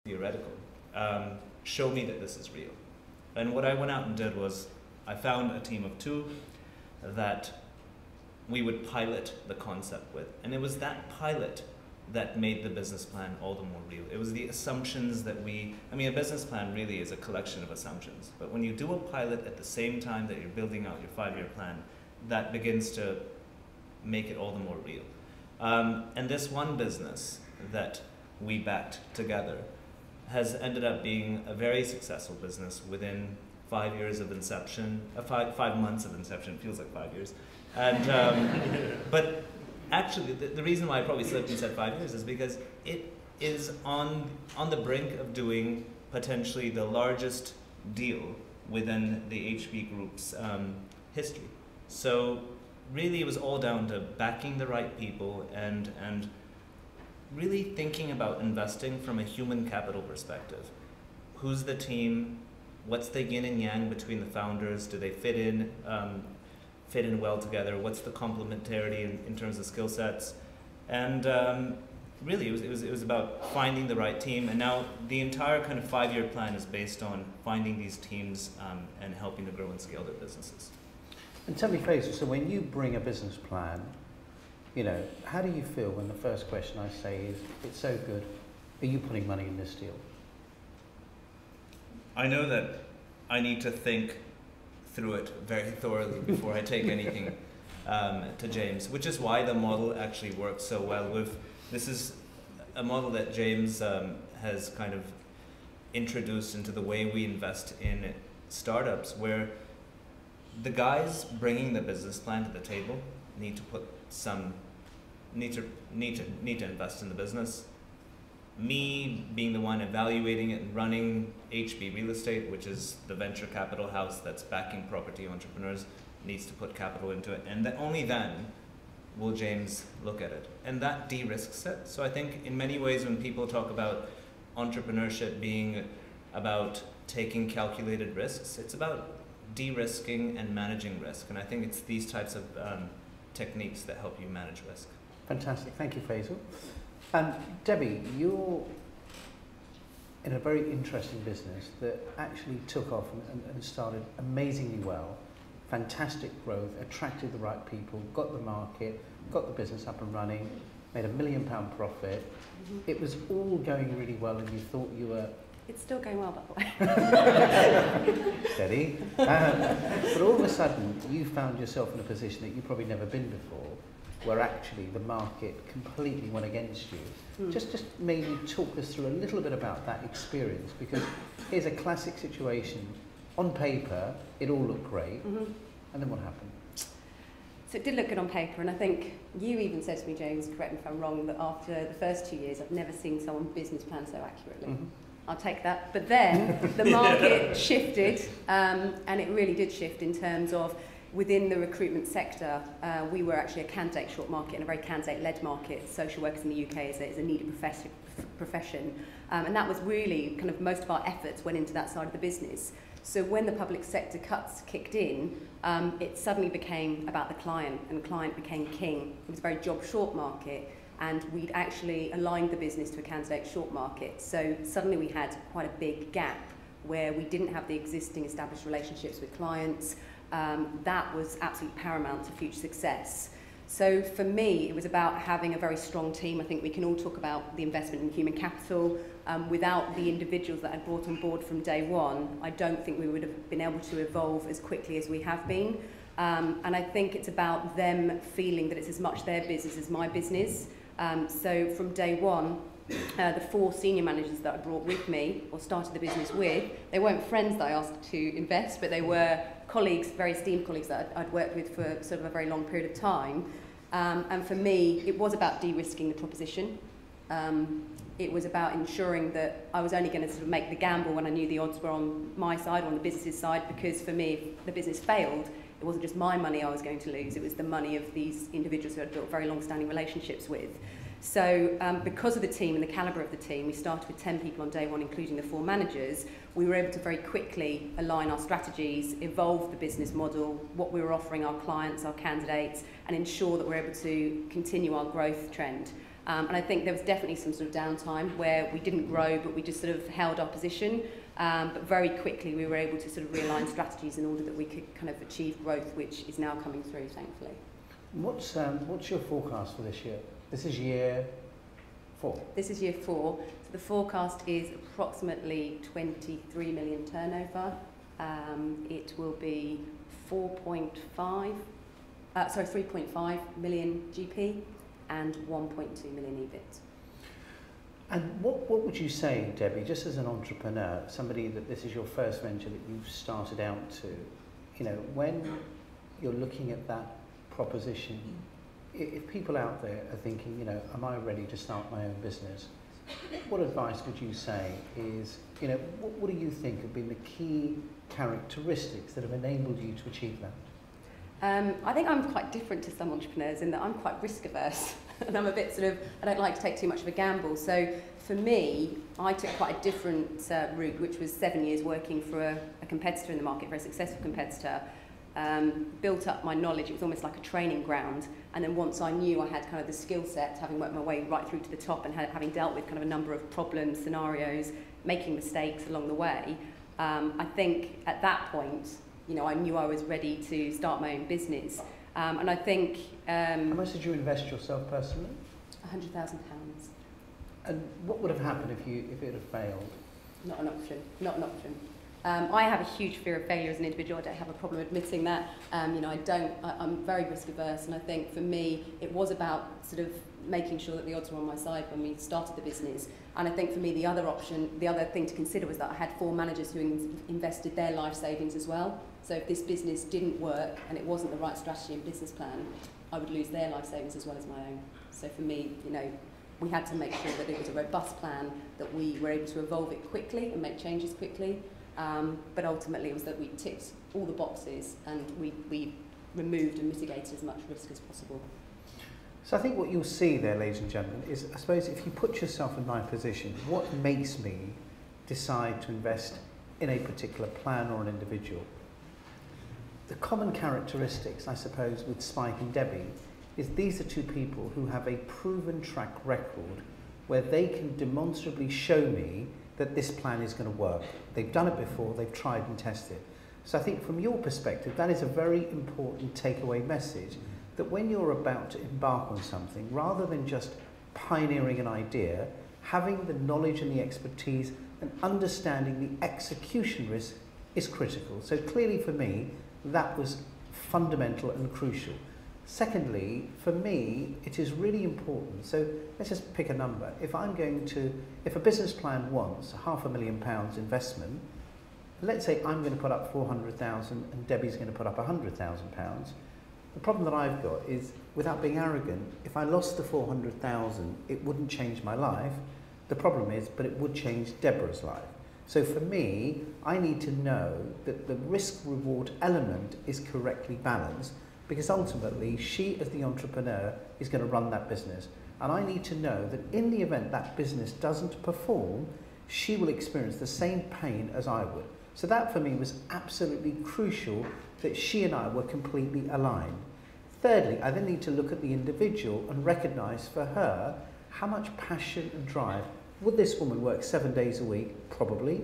theoretical. Show me that this is real. And what I went out and did was I found a team of 2 that we would pilot the concept with. And it was that pilot that made the business plan all the more real. It was the assumptions that a business plan really is a collection of assumptions. But when you do a pilot at the same time that you're building out your 5-year plan, that begins to make it all the more real. And this one business that we backed together has ended up being a very successful business within 5 years of inception, 5 months of inception. It feels like 5 years. And, but actually, the reason why I probably slipped and said 5 years is because it is on the brink of doing potentially the largest deal within the HB Group's history. So really it was all down to backing the right people and really thinking about investing from a human capital perspective. Who's the team? What's the yin and yang between the founders? Do they fit in well together? What's the complementarity in terms of skill sets? And really, it was about finding the right team. And now the entire kind of 5-year plan is based on finding these teams and helping to grow and scale their businesses. And tell me, Faisal, so when you bring a business plan, you know, how do you feel when the first question I say is, it's so good, are you putting money in this deal? I know that I need to think through it very thoroughly before I take anything to James, which is why the model actually works so well. This is a model that James has kind of introduced into the way we invest in startups, where the guys bringing the business plan to the table need to invest in the business. Me being the one evaluating it and running HB Real Estate, which is the venture capital house that's backing property entrepreneurs, needs to put capital into it, and only then will James look at it, and that de-risks it. So I think in many ways when people talk about entrepreneurship being about taking calculated risks, it's about de-risking and managing risk, and I think it's these types of techniques that help you manage risk. Fantastic, thank you, Faisal. Debbie, you're in a very interesting business that actually took off and started amazingly well, fantastic growth, attracted the right people, got the market, got the business up and running, made £1 million profit. It was all going really well and you thought you were... It's still going well, by the way. Steady. But all of a sudden, you found yourself in a position that you've probably never been before, where actually the market completely went against you. Just maybe talk us through a little bit about that experience, because here's a classic situation. On paper, it all looked great, and then what happened? So it did look good on paper, and I think you even said to me, James, correct me if I'm wrong, that after the first 2 years, I've never seen someone business plan so accurately. I'll take that. But then the market shifted, and it really did shift in terms of within the recruitment sector. We were actually a candidate short market and a very candidate-led market. Social workers in the UK is a needed profession. And that was really kind of most of our efforts went into that side of the business. So when the public sector cuts kicked in, it suddenly became about the client, and the client became king. It was a very job short market, and we'd actually aligned the business to a candidate short market. So suddenly we had quite a big gap where we didn't have the existing established relationships with clients. That was absolutely paramount to future success. So for me, it was about having a very strong team. I think we can all talk about the investment in human capital. Without the individuals that I'd brought on board from day one, I don't think we would have been able to evolve as quickly as we have been. And I think it's about them feeling that it's as much their business as my business. So from day one, the 4 senior managers that I brought with me, or started the business with, they weren't friends that I asked to invest, but they were colleagues, very esteemed colleagues that I'd worked with for sort of a very long period of time. And for me, it was about de-risking the proposition. It was about ensuring that I was only going to sort of make the gamble when I knew the odds were on my side, or on the business's side, because for me, if the business failed, it wasn't just my money I was going to lose, it was the money of these individuals who I'd built very long-standing relationships with. So because of the team and the calibre of the team, we started with 10 people on day one, including the 4 managers. We were able to very quickly align our strategies, evolve the business model, what we were offering our clients, our candidates, and ensure that we're able to continue our growth trend. And I think there was definitely some sort of downtime where we didn't grow, but we just sort of held our position. But very quickly we were able to sort of realign strategies in order that we could kind of achieve growth, which is now coming through, thankfully. What's your forecast for this year? This is year 4. This is year 4. So the forecast is approximately 23 million turnover. It will be 3.5 million GP and 1.2 million EBIT. And what would you say, Debbie, just as an entrepreneur, somebody that this is your first venture that you've started out to, you know, when you're looking at that proposition, if people out there are thinking, you know, am I ready to start my own business? What advice would you say is, you know, what do you think have been the key characteristics that have enabled you to achieve that? I think I'm quite different to some entrepreneurs in that I'm quite risk averse and I'm a bit sort of, I don't like to take too much of a gamble. So for me, I took quite a different route, which was 7 years working for a competitor in the market, a very successful competitor. Built up my knowledge. It was almost like a training ground, and then once I knew I had kind of the skill set, having worked my way right through to the top and having dealt with kind of a number of problems, scenarios, making mistakes along the way, I think at that point, you know, I knew I was ready to start my own business. And I think... How much did you invest yourself personally? £100,000. And what would have happened if it had failed? Not an option, not an option. I have a huge fear of failure as an individual. I don't have a problem admitting that. You know, I'm very risk averse, and I think for me it was about sort of making sure that the odds were on my side when we started the business. And I think for me the other thing to consider was that I had 4 managers who invested their life savings as well. So if this business didn't work and it wasn't the right strategy and business plan, I would lose their life savings as well as my own. So for me, you know, we had to make sure that it was a robust plan, that we were able to evolve it quickly and make changes quickly. But ultimately it was that we ticked all the boxes and we removed and mitigated as much risk as possible. So I think what you'll see there, ladies and gentlemen, is I suppose if you put yourself in my position, what makes me decide to invest in a particular plan or an individual? The common characteristics, I suppose, with Spike and Debbie is these are 2 people who have a proven track record where they can demonstrably show me that this plan is going to work. They've done it before, they've tried and tested. So I think from your perspective, that is a very important takeaway message, that when you're about to embark on something, rather than just pioneering an idea, having the knowledge and the expertise and understanding the execution risk is critical. So clearly for me, that was fundamental and crucial. Secondly, for me, it is really important. So let's just pick a number. If a business plan wants £500,000 investment, let's say I'm going to put up 400,000 and Debbie's going to put up £100,000. The problem that I've got is, without being arrogant, if I lost the 400,000, it wouldn't change my life. The problem is, but it would change Deborah's life. So for me, I need to know that the risk-reward element is correctly balanced, because ultimately she, as the entrepreneur, is going to run that business. And I need to know that in the event that business doesn't perform, she will experience the same pain as I would. So that for me was absolutely crucial, that she and I were completely aligned. Thirdly, I then need to look at the individual and recognise for her how much passion and drive. Would this woman work 7 days a week? Probably.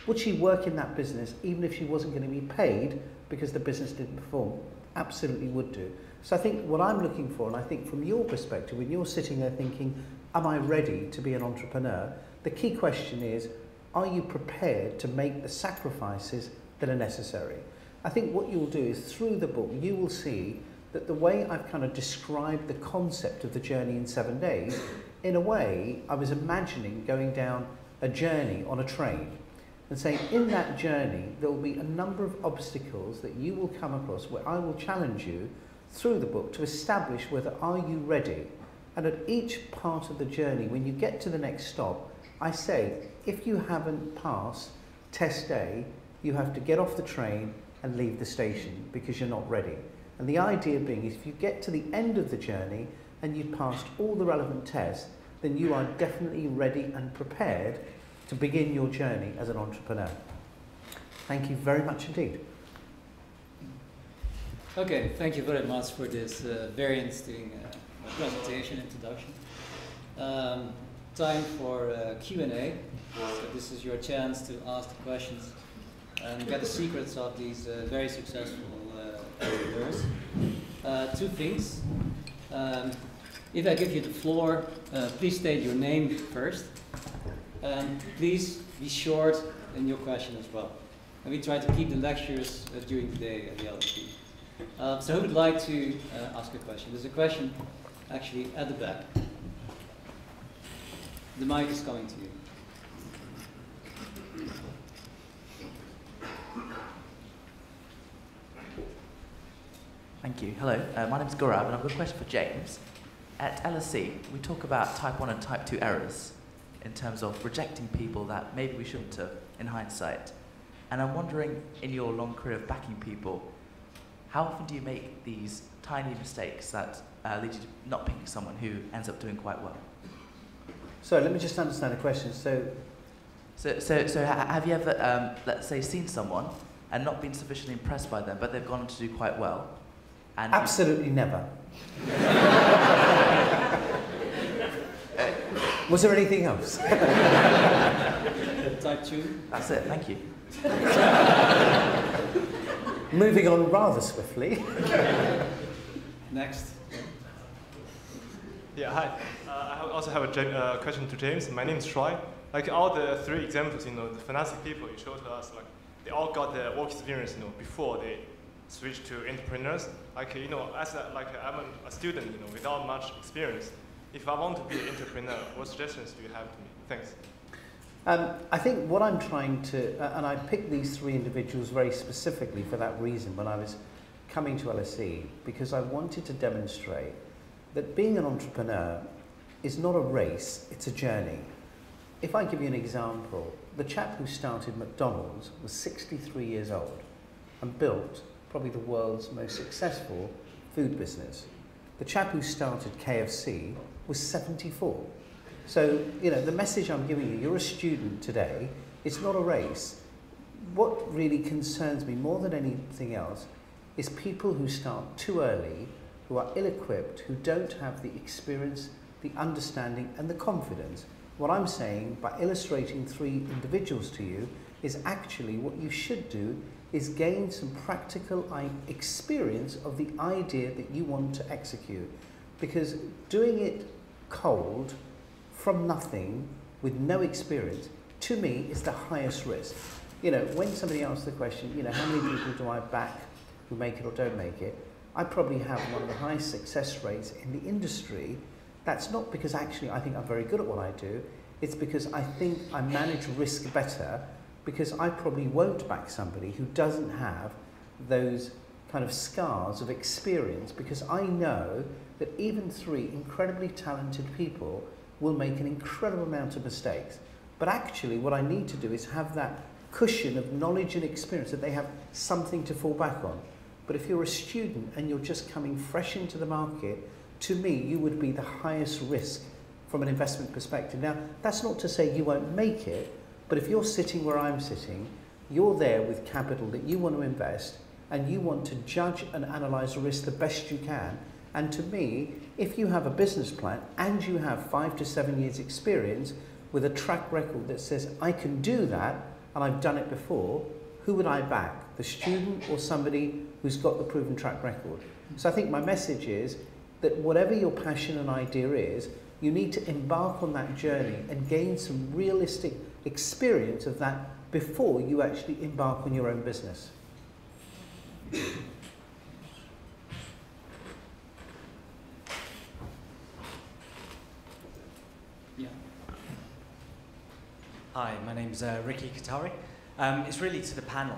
Would she work in that business even if she wasn't going to be paid because the business didn't perform? Absolutely would do. So I think what I'm looking for, and I think from your perspective, when you're sitting there thinking, am I ready to be an entrepreneur? The key question is, are you prepared to make the sacrifices that are necessary? I think what you'll do is, through the book, you will see that the way I've kind of described the concept of the journey in 7 days, in a way, I was imagining going down a journey on a train and saying, in that journey, there will be a number of obstacles that you will come across where I will challenge you through the book to establish whether are you ready. And at each part of the journey, when you get to the next stop, I say, if you haven't passed test A, you have to get off the train and leave the station because you're not ready. And the idea being is, if you get to the end of the journey and you've passed all the relevant tests, then you are definitely ready and prepared to begin your journey as an entrepreneur. Thank you very much indeed. Okay, thank you very much for this very interesting presentation, introduction. Time for Q&A. So this is your chance to ask the questions and get the secrets of these very successful entrepreneurs. Two things. If I give you the floor, please state your name first. And please be short in your question as well. And we try to keep the lectures during the day at the LSE. So who would like to ask a question? There's a question actually at the back. The mic is coming to you. Thank you. Hello, my name is Gaurav and I've got a question for James. At LSE, we talk about type 1 and type 2 errors in terms of rejecting people that maybe we shouldn't have in hindsight. And I'm wondering, in your long career of backing people, how often do you make these tiny mistakes that lead you to not picking someone who ends up doing quite well? So let me just understand the question. So have you ever, let's say, seen someone and not been sufficiently impressed by them, but they've gone on to do quite well? And absolutely never. Was there anything else? Type 2. That's it, thank you. Moving on rather swiftly. Next. Yeah, hi. I also have a question to James. My name is Troy. Like all the three examples, the financing people you showed to us, like they all got the work experience, before they switched to entrepreneurs. Like, as I'm a student, without much experience. If I want to be an entrepreneur, what suggestions do you have to me? Thanks. I think what I'm trying to, and I picked these three individuals very specifically for that reason when I was coming to LSE, because I wanted to demonstrate that being an entrepreneur is not a race, it's a journey. If I give you an example, the chap who started McDonald's was 63 years old and built probably the world's most successful food business. The chap who started KFC was 74. So, the message I'm giving you, you're a student today, it's not a race. What really concerns me more than anything else is people who start too early, who are ill-equipped, who don't have the experience, the understanding and the confidence. What I'm saying by illustrating three individuals to you is actually what you should do is gain some practical experience of the idea that you want to execute. Because doing it cold, from nothing, with no experience, to me is the highest risk. When somebody asks the question, how many people do I back who make it or don't make it, I probably have one of the highest success rates in the industry. That's not because actually I think I'm very good at what I do, it's because I think I manage risk better, because I probably won't back somebody who doesn't have those kind of scars of experience, because I know that even three incredibly talented people will make an incredible amount of mistakes. But actually what I need to do is have that cushion of knowledge and experience, that they have something to fall back on. But if you're a student and you're just coming fresh into the market, to me, you would be the highest risk from an investment perspective. Now, that's not to say you won't make it, but if you're sitting where I'm sitting, you're there with capital that you want to invest, and you want to judge and analyse the risk the best you can. And to me, if you have a business plan and you have 5 to 7 years experience with a track record that says, I can do that, and I've done it before, who would I back? The student or somebody who's got the proven track record? So I think my message is that whatever your passion and idea is, you need to embark on that journey and gain some realistic experience of that before you actually embark on your own business. Yeah. Hi, my name's Ricky Katari. It's really to the panel.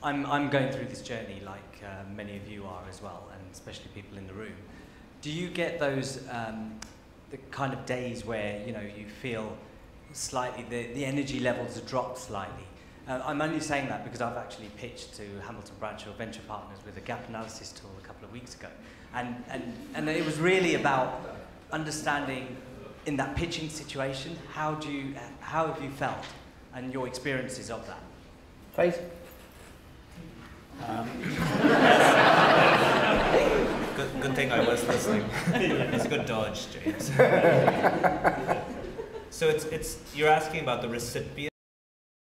I'm going through this journey like many of you are as well, and especially people in the room. Do you get those the kind of days where you feel slightly the energy levels have dropped slightly? I'm only saying that because I've actually pitched to Hamilton Bradshaw Venture Partners with a gap analysis tool a couple of weeks ago, and it was really about understanding in that pitching situation how have you felt and your experiences of that. Faith? Good Good thing I was listening. It's a good dodge, James. So you're asking about the recipient